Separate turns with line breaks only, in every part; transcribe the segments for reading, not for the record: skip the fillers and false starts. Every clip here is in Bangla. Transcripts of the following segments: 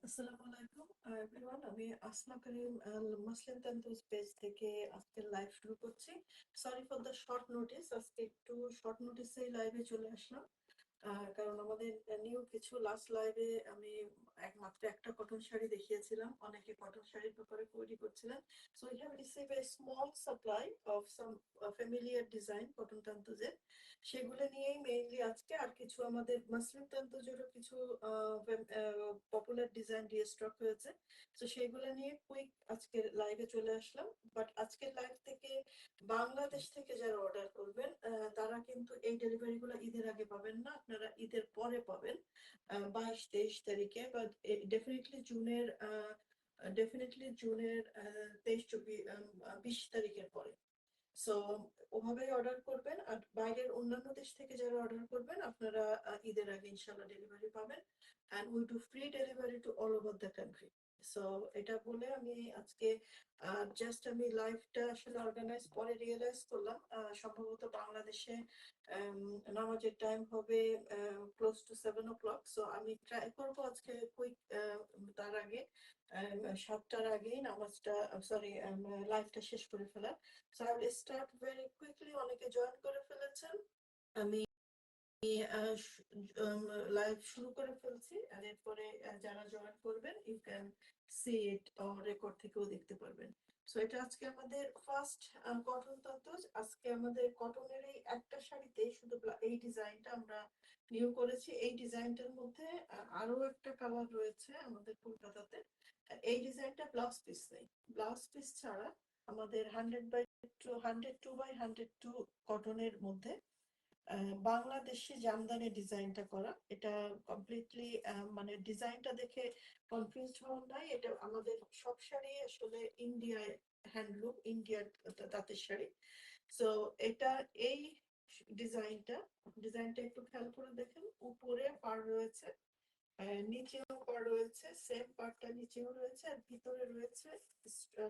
আসসালামু আলাইকুম এভরিওয়ান, আমি আসমা করিম মুসলিম তান্তুজ পেজ থেকে আজকে লাইভ শুরু করছি। Sorry for the short notice, আজকে একটু শর্ট নোটিসেই লাইভে চলে আসলাম। কারণ আমাদের নিউ কিছু লাস্ট লাইভে আমি একমাত্র একটা কটন শাড়ি দেখিয়েছিলাম, অনেকে কটন শাড়ির ব্যাপারে কোয়েরি করছিলেন। So we have receive a small supply of some familiar design cotton তান্তুজের, সেগুলো নিয়েই মেইনলি আজকে। আর কিছু আমাদের মাসলিন তান্তুজেরও কিছু পপুলার ডিজাইন দিয়ে স্টক হয়েছে, তো সেইগুলো নিয়ে কুইক আজকে লাইভে চলে আসলাম। বাট আজকের লাইভ থেকে বাংলাদেশ থেকে যারা অর্ডার করবেন তারা কিন্তু এই ডেলিভারি গুলো ঈদের আগে পাবেন না, আপনারা ঈদের পরে পাবেন, 22-23 তারিখে, বা ডেফিনেটলি জুনের 23-20 তারিখের পরে। সো ওভাবেই অর্ডার করবেন। আর বাইরের অন্যান্য দেশ থেকে যারা অর্ডার করবেন আপনারা ঈদের আগে ইনশাল্লাহ ডেলিভারি পাবেন। And we do free delivery to all over the country. So এটা বলে আমি আজকে জাস্ট আমি লাইভটা আসলে অর্গানাইজ পরে রিয়েলাইজ করলাম, সম্ভবত বাংলাদেশে নামাজের টাইম হবে ক্লোজ টু 7 o'clock। সো আমি ট্রাই করবো আজকে কুইক তার আগে 7টার আগেই নামাজটা, সরি, লাইভটা শেষ করে ফেলার। So I will start very quickly. অনেকে জয়েন করে ফেলেছেন, আমি লাইভ শুরু করে ফেলছি। আর এরপরে যারা জয়েন করবেন you can see it, record থেকেও দেখতে পারবেন। সো এটা আজকে আমাদের ফার্স্ট কটন তান্তজ। আজকে আমাদের কটনের এই একটা শাড়িতে শুধু এই ডিজাইনটা আমরা নিউ করেছি। এই ডিজাইনটার মধ্যে আরো একটা কালার রয়েছে আমাদের কলকাতাতে। এই ডিজাইনটা ব্লাউজ পিস নেই, ব্লাউজ পিস ছাড়া আমাদের 100/2 কটনের মধ্যে বাংলাদেশি জামদানি ডিজাইনটা করা। এটা কমপ্লিটলি মানে ডিজাইনটা দেখে কনফিউজ হওয়ার নাই, এটা আমাদের সব শাড়ি আসলে ইন্ডিয়ায় হ্যান্ডলুম, ইন্ডিয়ার তাঁতের শাড়ি। সো এটা এই ডিজাইনটা ডিজাইনটা একটু খেয়াল করে দেখেন, উপরে পাড় রয়েছে, নিচেও পাড় রয়েছে, সেম পাড়টা নিচেও রয়েছে, আর ভিতরে রয়েছে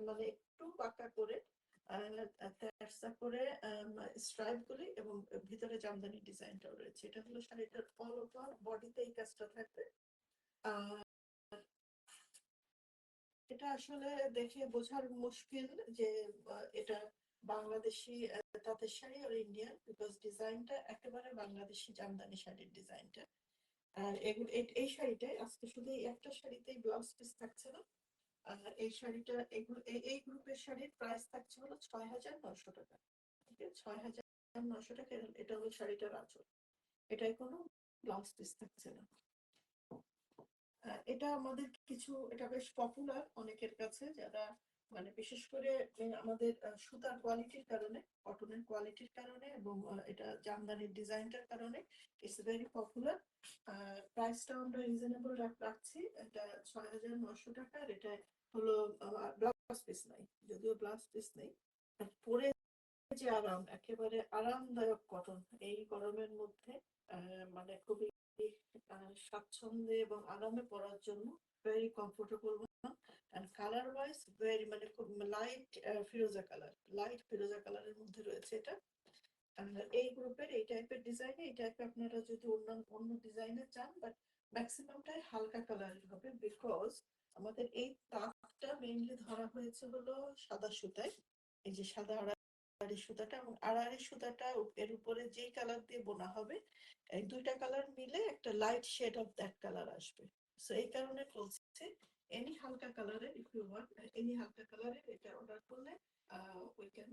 মানে একটু বাঁকা করে তেরসা করে স্ট্রাইপ গুলি, এবং ভিতরে জামদানি ডিজাইনটাও রয়েছে। এটা হলো শাড়িটার অল ওভার বডিতে এই কাজটা থাকবে। আর এটা আসলে দেখে বোঝার মুশকিল যে এটা বাংলাদেশি তাঁতের শাড়ি আর ইন্ডিয়ান, বিকজ ডিজাইনটা একেবারে বাংলাদেশি জামদানি শাড়ির ডিজাইনটা। আর এগুলো এই শাড়িটাই আজকে শুধু এই একটা শাড়িতেই ব্লাউজ পিস থাকছে না। এই শাড়িটা এগুলো এই গ্রুপের শাড়ির প্রাইস থাকছে হলো 6,900 টাকা। ঠিক আছে, 6,900 টাকা। এটা হলো শাড়িটার আঁচল, এটাই কোনো ব্লাউজ পিস থাকছে না। এটা আমাদের কিছু, এটা বেশ পপুলার অনেকের কাছে, যারা মানে বিশেষ করে আমাদের সুতার কোয়ালিটির কারণে, কটনের কোয়ালিটির কারণে, এবং এটা জামদানির ডিজাইনটার কারণে ইটস ভেরি পপুলার। প্রাইসটা আমরা রিজনেবল রাখছি, এটা 6,900 টাকা। আর এটা হলো ব্লাউজ পিস নাই, যদিও ব্লাউজ পিস নেই। পরে যে আরাম, একেবারে আরামদায়ক কটন এই গরমের মধ্যে, মানে খুবই স্বাচ্ছন্দ্যে এবং আরামে পরার জন্য very comfortable. And colour wise very, মানে খুব লাইট ফিরোজা কালার, লাইট ফিরোজা কালারের মধ্যে রয়েছে এটা। এই গ্রুপের এই টাইপের ডিজাইন, এই টাইপের আপনারা যদি অন্য ডিজাইনে চান, বাট ম্যাক্সিমামটাই হালকা কালারের হবে, বিকজ আমাদের এই তাঁতটা মেইনলি ধরা হয়েছে হলো সাদা সুতায়। এই যে সাদা আড়াআড়ি সুতাটা, এবং আড়াআড়ি সুতাটা এর উপরে যেই কালার দিয়ে বোনা হবে, এই দুইটা কালার মিলে একটা light shade of that colour আসবে। সো এই কারণে বলছি, এনি হালকা কালারের, ইফ ইউ ওয়ান্ট এনি হালকা কালারের, এটা অর্ডার করলে উই ক্যান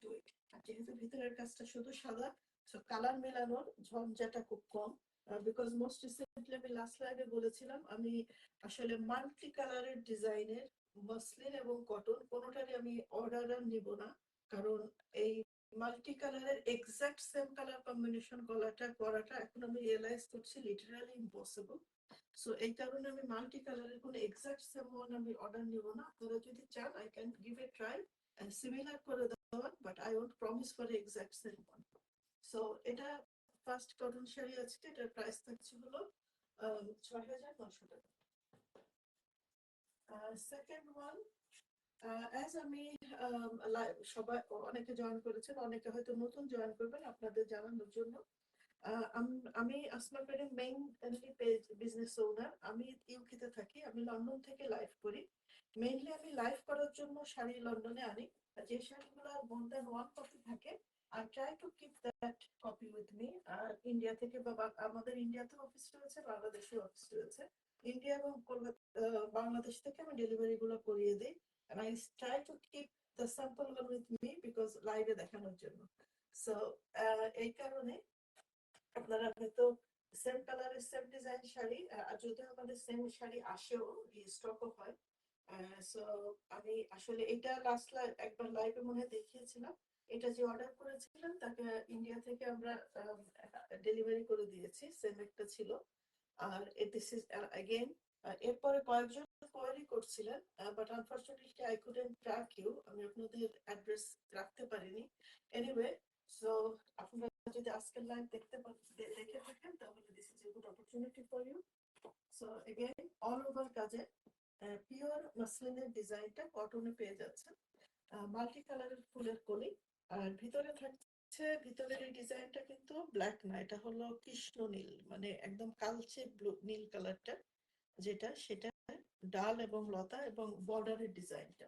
ডু ইট। আর যেহেতু ভিতরের কাজটা শুধু সাদা, সো কালার মেলানোর ঝঞ্ঝাটা খুব কম। বিকজ মোস্ট রিসেন্টলি আমি লাস্ট লাইভে বলেছিলাম, আমি আসলে মাল্টি কালারের ডিজাইনের মসলিন এবং কটন কোনোটারই আমি অর্ডার আর নিব না, কারণ এই মাল্টি কালারের এক্সাক্ট সেম কালার কম্বিনেশন করাটা এখন আমি রিয়েলাইজ করছি লিটারালি ইম্পসিবল। সো এই কারণে আমি মাল্টি কালারের কোনো এক্সাক্ট সেম ওয়ান আমি অর্ডার নিব না। আপনারা যদি চান I can give a try similar করে দেওয়ার, but I won't promise for exact same one. So এটা ফার্স্ট কটন শাড়ি আজকে, এটার প্রাইস থাকছে হলো 6,900 টাকা। সেকেন্ড ওয়ান, অ্যাজ আমি সবাই অনেকে জয়েন করেছেন, অনেকে হয়তো নতুন জয়েন করবেন, আপনাদের জানানোর জন্য আমি Asma Begum mainly page business owner. আমি ইউকে তে থাকি, আমি লন্ডন থেকে লাইভ করি। মেইনলি আমি লাইভ করার জন্য শাড়ি লন্ডনে আনি। যে শাড়িগুলো মোর দ্যান ওয়ান কপি থাকে, I try to keep that copy with me. আর ইন্ডিয়া থেকে আমাদের ইন্ডিয়াতে অফিস রয়েছে, বাংলাদেশে অফিস রয়েছে। ইন্ডিয়া এবং বাংলাদেশ থেকে আমি ডেলিভারি গুলো করিয়ে দিই। and I try to keep the sample with me because লাইভে দেখানোর জন্য। সো এই কারণে আপনারা হয়তো সেম কালারের সেম ডিজাইন শাড়ি, আর যদিও আমাদের সেম শাড়ি আসেও, স্টকও হয়। সো আমি আসলে এটা লাস্ট একবার লাইভে মনে হয় দেখিয়েছিলাম। এটা যে অর্ডার করেছিলাম তাকে ইন্ডিয়া থেকে আমরা ডেলিভারি করে দিয়েছি, সেম একটা ছিল। আর দিস ইজ अगेन এরপরে কয়েকজন কোয়ারি করছিলেন, but unfortunately I couldn't track you, আমি আপনাদের অ্যাড্রেস রাখতে পারিনি। এনিওয়ে, সো আপনারা যদি আজকের লাইভ দেখে থাকেন তাহলে this is a good opportunity for you. So again all over কাজে পিওর মাসলিনের ডিজাইনটা কটনে পেয়ে যাচ্ছেন, মাল্টি কালারের ফুলের কলি। আর ভিতরে থাকছে, ভিতরের এই ডিজাইনটা কিন্তু ব্ল্যাক না, এটা হলো কৃষ্ণ নীল, মানে একদম কালচে ব্লু নীল কালারটা যেটা, সেটা ডাল এবং লতা এবং বর্ডারের ডিজাইনটা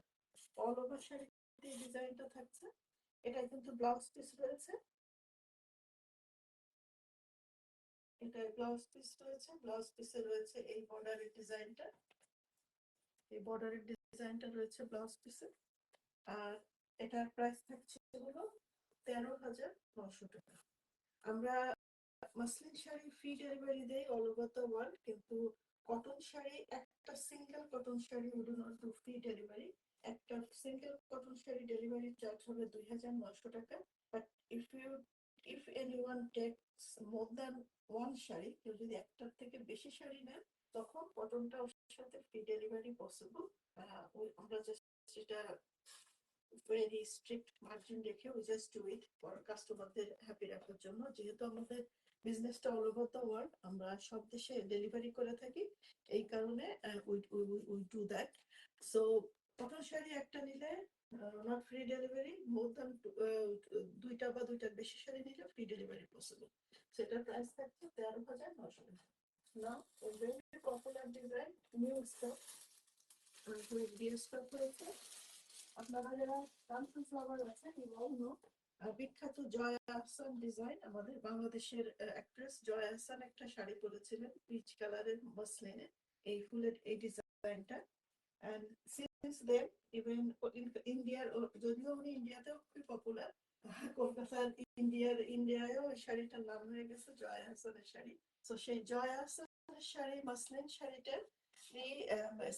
অল ওভার শাড়িতে ডিজাইনটা থাকছে। এটা কিন্তু ব্লাউজ পিস রয়েছে, এটা ব্লাউজ পিস রয়েছে, ব্লাউজ পিসে রয়েছে এই বর্ডারের ডিজাইনটা, এই বর্ডারের ডিজাইনটা রয়েছে ব্লাউজ পিসে। আর এটার প্রাইস থাকছে হলো 13,900 টাকা। আমরা মাসলিন শাড়ি ফ্রি ডেলিভারি দেই অল ওভার দ্য ওয়ার্ল্ড, কিন্তু কটন শাড়ি, একটা single cotton sari we do not do free delivery. একটা single cotton sari delivery charge হবে 2,900 টাকা। But if you if anyone takes more than one sari, কেউ যদি একটার থেকে বেশি শাড়ি নেন, তখন কটনটা ওর সাথে ফ্রি ডেলিভারি পসিবল। আমরা জাস্ট সেটা ভেরি স্ট্রিক্ট মার্জিন রেখে we just do it for কাস্টমারদের হ্যাপি রাখার জন্য। যেহেতু আমাদের বিজনেসটা অল ওভার দ্য ওয়ার্ল্ড, আমরা সব দেশে ডেলিভারি করে থাকি, এই কারণে we do that. So cotton sari একটা নিলে not free delivery, more than দুইটা বা দুইটার বেশি শাড়ি নিলে ফ্রি ডেলিভারি পসিবল। সেটার প্রাইস থাকছে 13,900 টাকা। Now very popular design, new stock, DS stock হয়েছে। আপনারা যারা কাঞ্চন ফ্লাওয়ার আছে, বিখ্যাত জয়া আহসান ডিজাইন, আমাদের বাংলাদেশের অ্যাক্ট্রেস জয়া আহসান একটা শাড়ি পরেছিলেন পিচ কালারের মসলিনে, এই ফুলের এই ডিজাইনটা। and since then even in ইন্ডিয়ার, যদিও উনি ইন্ডিয়াতেও খুবই পপুলার, কলকাতার ইন্ডিয়ায়ও শাড়িটার নাম হয়ে গেছে জয়া হাসানের শাড়ি। তো সেই জয়া হাসানের শাড়ি, মাসলিন শাড়িটার এই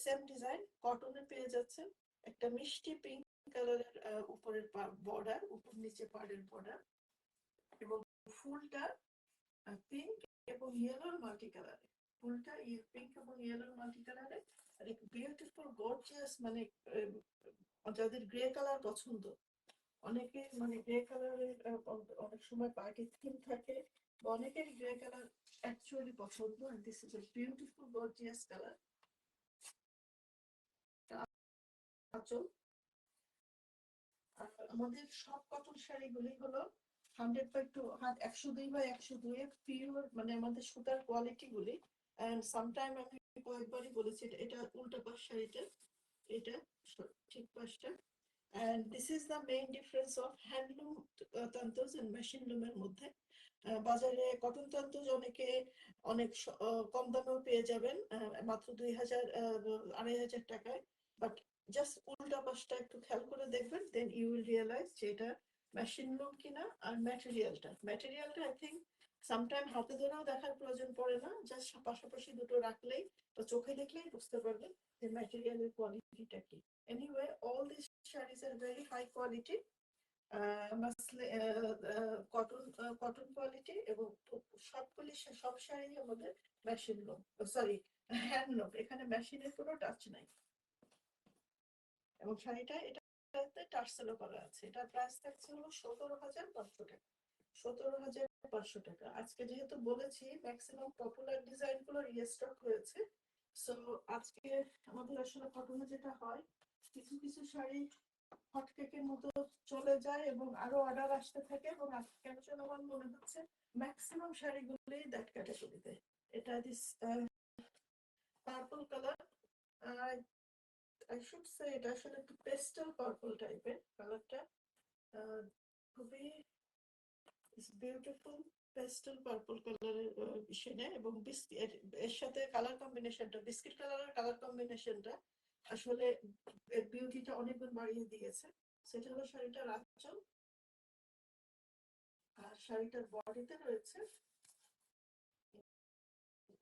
সেম ডিজাইন কটনে পেয়ে যাচ্ছেন। একটা মিষ্টি পিঙ্ক কালারের উপরের বর্ডার, উপর নিচে পাড়ের বর্ডার, এবং ফুলটা পিঙ্ক এবং ইয়েলোর মাল্টি কালারে, ফুলটা পিঙ্ক এবং ইয়েলোর মাল্টি কালারে। আর এক বিউটিফুল গর্জিয়াস, মানে যাদের গ্রে কালার পছন্দ, অনেকে মানে গ্রে কালারের অনেক সময় পার্টি থিম থাকে, বা অনেকের গ্রে কালার অ্যাকচুয়ালি পছন্দ। And this is a beautiful gorgeous colour. আঁচল, আমাদের সব কটন শাড়িগুলি হলো 100/102 পিওর, মানে আমাদের সুতার কোয়ালিটি গুলি। এন্ড সামটাইম আমি কয়েকবারই বলেছি এটা উল্টা পাশ শাড়িটা, এটা ঠিক পাশটা। and this is the main difference of handloom tantos and machine loom এর মধ্যে। বাজারে কটন তন্তুজ অনেকে অনেক কম দামেও পেয়ে যাবেন, মাত্র 2,000 2,500 টাকায়। বাট জাস্ট উল্টা পাশটা একটু খেয়াল করে দেখবেন, দেন ইউ উইল রিয়েলাইজ যে এটা মেশিন লুম কিনা। আর ম্যাটেরিয়ালটা আই থিঙ্ক সামটাইম হাতে ধরেও দেখার প্রয়োজন পড়ে না, জাস্ট পাশাপাশি দুটো রাখলেই বা চোখে দেখলেই বুঝতে পারবেন যে ম্যাটেরিয়ালের কোয়ালিটিটা কি। Anyway, all this saris are very high quality, cotton quality, এবং সব শাড়ি আমাদের মেশিন লোম, সরি হ্যান্ডলুম, এখানে মেশিনের কোনো টাচ নাই। এবং শাড়িটা এটাতে টার্সেলও করা আছে। এটার প্রাইস থাকছে হলো 17,500 টাকা। 17,500 টাকা। আজকে যেহেতু বলেছি ম্যাক্সিমাম পপুলার ডিজাইন গুলো রিস্টক হয়েছে, সো আজকে আমাদের আসলে কটনে যেটা হয়, কিছু কিছু শাড়ি হটকেকের মতো চলে যায় এবং আরো অর্ডার আসতে থাকে, এবং কেন যেন আমার মনে হচ্ছে ম্যাক্সিমাম শাড়িগুলোই দ্যাট ক্যাটাগরিতে। এটা this purple colour, I should say এটা আসলে একটু পেস্টেল পার্পল টাইপের কালারটা, খুবই বিউটিফুল পেস্টেল পার্পল কালারের শেডে, এবং এর সাথে কালার কম্বিনেশনটা, বিস্কিট কালারের কালার কম্বিনেশনটা আসলে এর বিউটিটা অনেক গুণ বাড়িয়ে দিয়েছে। সেটা হলো শাড়িটার আঁচল, আর শাড়িটার বডিতে রয়েছে,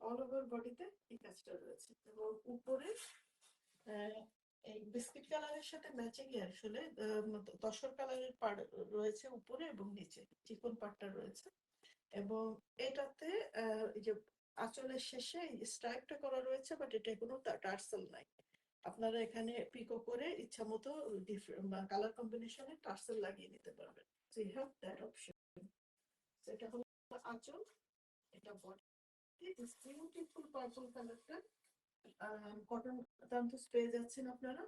অল ওভার বডিতে এই কাজটা রয়েছে, এবং উপরে এই বিস্কিট কালারের সাথে ম্যাচিং এ আসলে তসর কালারের পাড় রয়েছে উপরে এবং নিচে চিকন পাড়টা রয়েছে, এবং এটাতে এই যে আঁচলের শেষে স্ট্রাইপটা করা রয়েছে, বাট এটা কোনো টার্সেল নাই। আপনারা এখানে পিকো করে ইচ্ছা মতো কালার কম্বিনেশনে টার্সেল লাগিয়ে নিতে পারবেন। So you have that option. এটা হলো আঁচল, এটা বডি, দিস বিউটিফুল পার্পল কালারটা কটন তান্তুস পেয়ে যাচ্ছেন আপনারা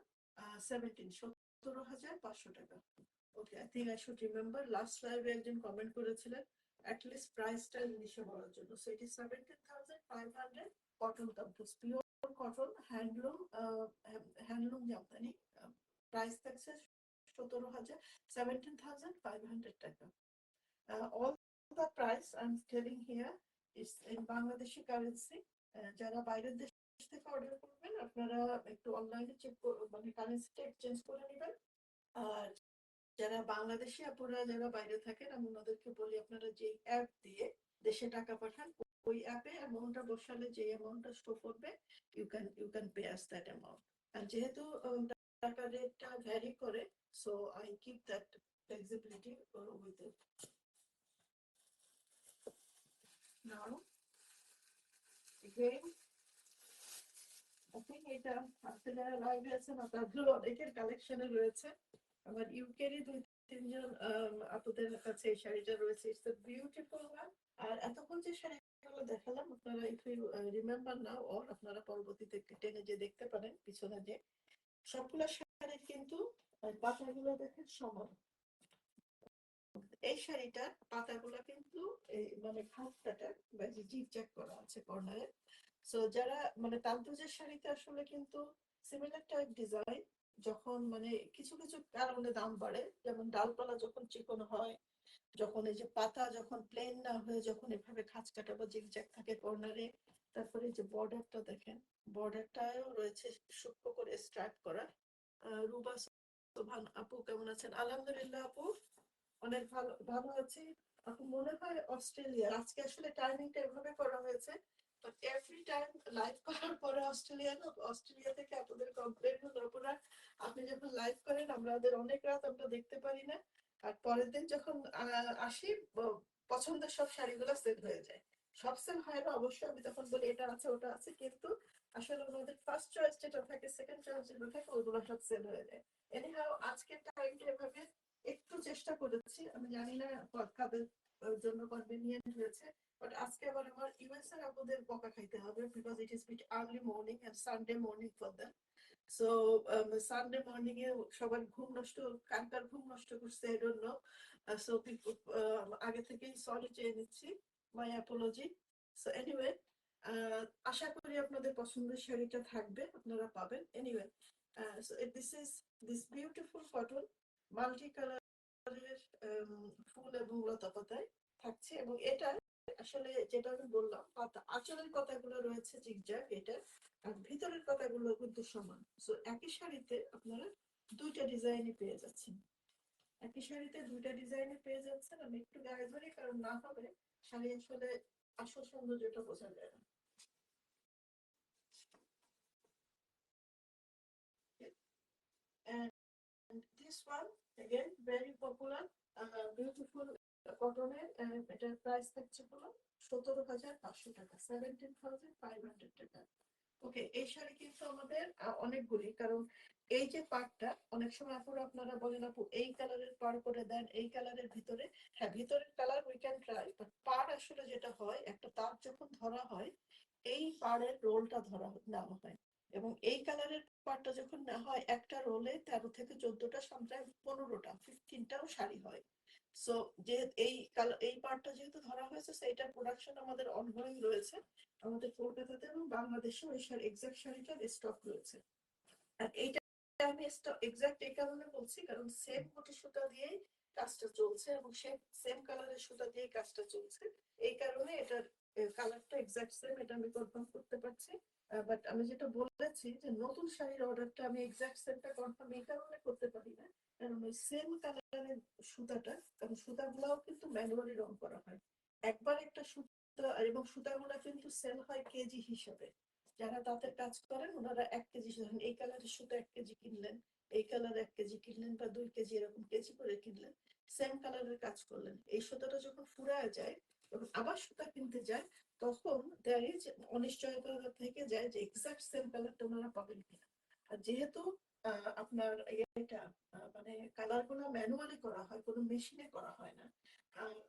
17,500 টাকা। Okay, I think I should remember last লাইভে একজন কমেন্ট করেছিলেন অ্যাটলিস্ট প্রাইসটা ইংলিশে বলার জন্য। সো ইট ইজ 17,500 কটন তান্তুস, pure cotton, handloom Jamdani. Price থাকছে 17,500 টাকা। All the price I'm telling here is in Bangladeshi currency. যারা বাইরের দেশ থেকে অর্ডার করবেন আপনারা একটু অনলাইনে চেক মানে কারেন্সিটা এক্সচেঞ্জ করে নেবেন। আর যারা বাংলাদেশি আপুরা যারা বাইরে থাকেন, আমি ওনাদেরকে বলি আপনারা যে অ্যাপ দিয়ে দেশে টাকা পাঠান, ওই অ্যাপে অ্যামাউন্টটা বসালে যে অ্যামাউন্টটা শো করবে you can pay us that amount. আর যেহেতু টাকা রেটটা ভ্যারি করে, so I keep that flexibility with it. Now again I think এটা আজকে যারা লাইভে আছেন আপনাদের অনেকের কালেকশনে রয়েছে। আমার ইউকেরই 2-3 জন আপুদের কাছে এই শাড়িটা রয়েছে। It's a beautiful one. আর এতক্ষণ যে শাড়িগুলো দেখালাম আপনারা if you remember now, or আপনারা পরবর্তীতে টেনে যে দেখতে পারেন পিছনে যে সবগুলো শাড়ির কিন্তু পাতাগুলো দেখেন সমান। এই শাড়িটার পাতাগুলো কিন্তু মানে খাপটাটা জিগজ্যাগ করা আছে কর্নারে। সো যারা মানে তান্তুজের শাড়িতে আসলে কিন্তু সিমিলার টাইপ ডিজাইন, যখন মানে কিছু কিছু কারণে দাম বাড়ে, যেমন ডালপালা যখন চিকন হয়, যখন এই যে পাতা যখন প্লেন না হয়ে যখন এভাবে খাঁজ কাটা বা জিগজ্যাগ থাকে কর্নারে, তারপরে যে বর্ডারটা দেখেন, বর্ডারটাও রয়েছে সূক্ষ্ম করে স্ট্রাইপ করা। রুবা সোভান আপু কেমন আছেন? আলহামদুলিল্লাহ আপু, অনেক ভালো ভালো আছি। আপু মনে হয় অস্ট্রেলিয়া, আজকে আসলে টাইমিংটা এভাবে করা হয়েছে, বাট এভরি টাইম লাইভ করার পরে অস্ট্রেলিয়া থেকে আপনাদের কমপ্লেন হলো পুরা আপনি যখন লাইভ করেন আমাদের অনেক রাত আমরা দেখতে পারি না, আর পরের দিন যখন আসি পছন্দের সব শাড়িগুলো সেল হয়ে যায়। সব সেল হয় না অবশ্যই, আমি তখন বলি এটা আছে ওটা আছে, কিন্তু আসলে ওনাদের ফার্স্ট চয়েস যেটা থাকে, সেকেন্ড চয়েস যেটা থাকে, ওইগুলো সব সেল হয়ে যায়। এনিহাউ আজকের টাইমটা এভাবে একটু চেষ্টা করেছি, আমি জানি না কাদের জন্য কনভিনিয়েন্ট হয়েছে, বাট আজকে আবার আমার ইউএস এর আপুদের বকা খাইতে হবে, because it is bit early morning and Sunday morning for them. So Sunday morning এ সবার ঘুম নষ্ট, কার কার ঘুম নষ্ট করছে আই ডোন্ট নো। সো আগে থেকেই সরি চেয়ে নিচ্ছি, মাই অ্যাপোলজি। সো এনিওয়ে, আশা করি আপনাদের পছন্দের শাড়িটা থাকবে, আপনারা পাবেন। Anyway, so this is this beautiful cotton multi কালারের ফুল এবং লতা পাতায় থাকছে, এবং এটা আসলে যেটা আমি বললাম পাতা আঁচলের কথাগুলো রয়েছে জিগজ্যাগ এটা, আর ভিতরের কথাগুলো কিন্তু সমান। সো একই শাড়িতে আপনারা দুইটা ডিজাইনই পেয়ে যাচ্ছেন, একই শাড়িতে দুইটা ডিজাইনে পেয়ে যাচ্ছেন। আমি একটু গায়ে ধরি কারণ না হবে শাড়ি আসলে আসল সৌন্দর্যটা বোঝা যায় না। And this one again very popular, beautiful কটনের, এটার প্রাইস থাকছে হলো 17,500 টাকা, 17,500 টাকা। ওকে, এই শাড়ি কিন্তু আমাদের অনেকগুলি, কারণ এই যে পাড়টা অনেক সময় আপুরা আপনারা বলেন আপু এই কালারের পাড় করে দেন এই কালারের ভিতরে, হ্যাঁ ভিতরের colour we can try, but পাড় আসলে যেটা হয় একটা তার যখন ধরা হয় এই পাড়ের রোলটা ধরা নেওয়া হয়, এবং এই কালারের পাটটা যখন নেওয়া হয় একটা রোলে 13 থেকে 14টা, সামটাইম 15টা 15টাও শাড়ি হয়। সো যে এই পার্টটা যেহেতু ধরা হয়েছে সেইটার প্রোডাকশন আমাদের অনগোয়িং রয়েছে আমাদের কলকাতাতে এবং বাংলাদেশেও এই এক্সাক্ট শাড়িটার স্টক রয়েছে। আর এইটা আমি এক্সাক্ট এই কারণে বলছি কারণ সেম মোটি সুতা দিয়েই কাজটা চলছে এবং সেম কালারের সুতা দিয়েই কাজটা চলছে। এই কারণে এটার কালারটা এক্সাক্ট সেম, এটা আমি কনফার্ম করতে পারছি। বাট আমি যেটা বলেছি যে নতুন শাড়ির অর্ডারটা আমি এক্সাক্ট সেমটা কনফার্ম এই কারণে করতে পারি না কারণ ওই সেম কালারের সুতাটা, কারণ সুতাগুলাও কিন্তু ম্যানুয়ালি রং করা হয়। একবার একটা সুতা, এবং সুতাগুলা কিন্তু সেল হয় কেজি হিসাবে। যারা তাঁতের কাজ করেন ওনারা 1 কেজি, এই কালারের সুতা 1 কেজি কিনলেন, এই কালার 1 কেজি কিনলেন বা 2 কেজি এরকম কেজি করে কিনলেন, সেম কালারের কাজ করলেন। এই সুতাটা যখন ফুরায় যায় তখন আবার সুতা কিনতে যায়, তখন দেয়ার ইজ অনিশ্চয়তা থেকে যায় যে এক্সাক্ট সেম কালারটা ওনারা পাবেন কিনা। আর যেহেতু আপনার এটা মানে কালার গুলো ম্যানুয়ালি করা হয়, কোনো মেশিনে করা হয় না।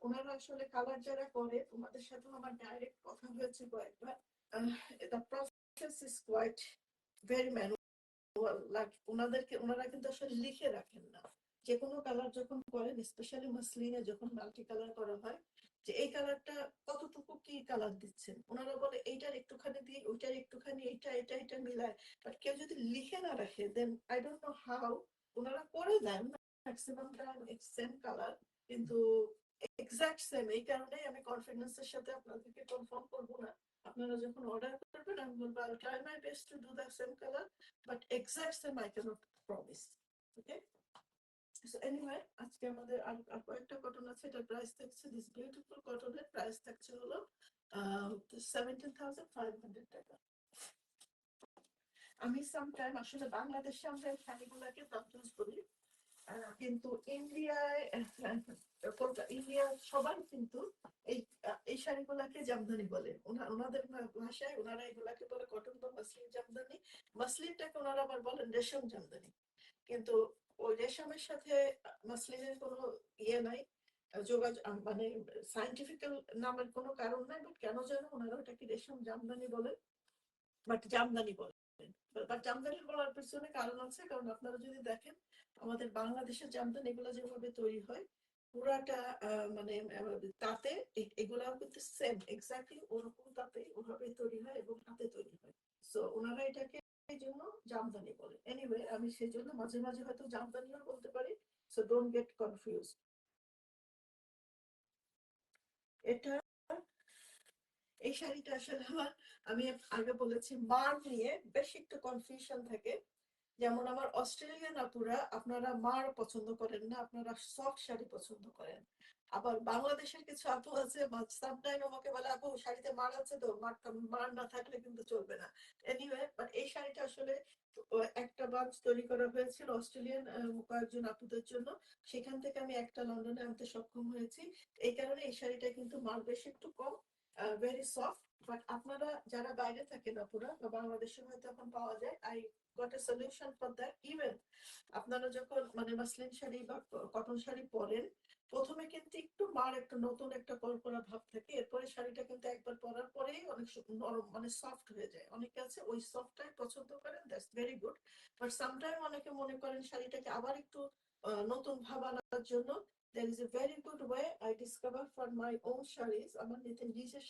ওনারা আসলে কালার যারা করে তোমাদের সাথে আমার ডাইরেক্ট কথা হয়েছে কয়েকবার। the process is quite very manual, ওনারা কিন্তু আসলে লিখে রাখেন না। যে কোনো কালার যখন করেন, স্পেশালি মাসলিনে যখন মাল্টি কালার করা হয়, যে এই কালারটা কতটুকু কি কালার দিচ্ছেন, ওনারা বলে এইটার একটুখানি দিয়ে ওইটার একটুখানি, এটা এটা এটা মিলায়। বাট কেউ যদি লিখে না রাখে then I don't know how. ওনারা করে দেন ম্যাক্সিমাম টাইম সেম কালার, কিন্তু এক্সাক্ট সেম। এই কারণেই আমি কনফিডেন্সের সাথে আপনাদেরকে কনফার্ম করবো না। আপনারা যখন অর্ডার করবেন আমি বলবো I try my best to do the same colour, but exact same I cannot promise. Okay? So anyway, আজকে আমাদের আর কয়েকটা কটন আছে, এটার প্রাইস থাকছে, দিস বিউটিফুল কটনের প্রাইস থাকছে হলো 17,500 টাকা। আমি সামটাইম আসলে বাংলাদেশে আমরা এই শাড়িগুলোকে প্রডিউস করি, কিন্তু ইন্ডিয়ায় ইন্ডিয়ার সবাই কিন্তু এই এই শাড়িগুলাকে জামদানি বলে। ওনাদের ভাষায় ওনারা এগুলাকে বলে কটন বা মাসলিন জামদানি। মাসলিনটাকে ওনারা আবার বলেন রেশম জামদানি। কিন্তু ওই রেশমের সাথে মাসলিনের কোনো ইয়ে নাই, যোগাযোগ মানে সাইন্টিফিক্যাল নামের কোনো কারণ নাই, বাট কেন যেন ওনারা ওটাকে রেশম জামদানি বলে, বাট জামদানি বলে। বাট জামদানি বলার পেছনে কারণ আছে, কারণ আপনারা যদি দেখেন আমাদের বাংলাদেশের জামদানি এগুলো যেভাবে তৈরি হয় পুরাটা মানে তাতে এগুলাও কিন্তু সেম এক্স্যাক্টলি ওরকম তাতে ওভাবে তৈরি হয় এবং হাতে তৈরি হয়। সো ওনারা এটাকে এই জন্য জামদানি বলে। এনিওয়ে আমি সেই জন্য মাঝে মাঝে হয়তো জামদানিও বলতে পারি, সো ডোন্ট গেট কনফিউজ। এটা এই শাড়িটা আসলে আমার, আমি আগে বলেছি মার নিয়ে বেশ একটু কনফিউশন থাকে। যেমন আমার অস্ট্রেলিয়ান আপুরা আপনারা মার পছন্দ করেন না, আপনারা সফট শাড়ি পছন্দ করেন। আবার বাংলাদেশের কিছু আপু আছে সামটাইম আমাকে বলে আপু শাড়িতে মার আছে তো, মার না থাকলে কিন্তু চলবে না। এনিওয়ে বাট এই শাড়িটা আসলে একটা বাঞ্চ তৈরি করা হয়েছিল অস্ট্রেলিয়ান কয়েকজন আপুদের জন্য, সেখান থেকে আমি একটা লন্ডনে আনতে সক্ষম হয়েছি। এই কারণে এই শাড়িটা কিন্তু মার বেশ একটু কম, ভেরি সফট। বাট আপনারা যারা বাইরে থাকেন আপুরা বা বাংলাদেশে হয়তো এখন পাওয়া যায়, I got a solution for that. Even আপনারা যখন মানে মাসলিন শাড়ি বা কটন শাড়ি পরেন, প্রথমে কিন্তু একটু মার একটা নতুন একটা কড়কড়া ভাব থাকে, এরপরে শাড়িটা কিন্তু একবার পরার পরেই অনেক নরম মানে সফট হয়ে যায়। অনেকে আছে ওই সফটটাই পছন্দ করেন, that's very good. But sometime অনেকে মনে করেন শাড়িটাকে আবার একটু নতুন ভাব আনার জন্য there is a very good way I discover for my own saris, আমার নিজের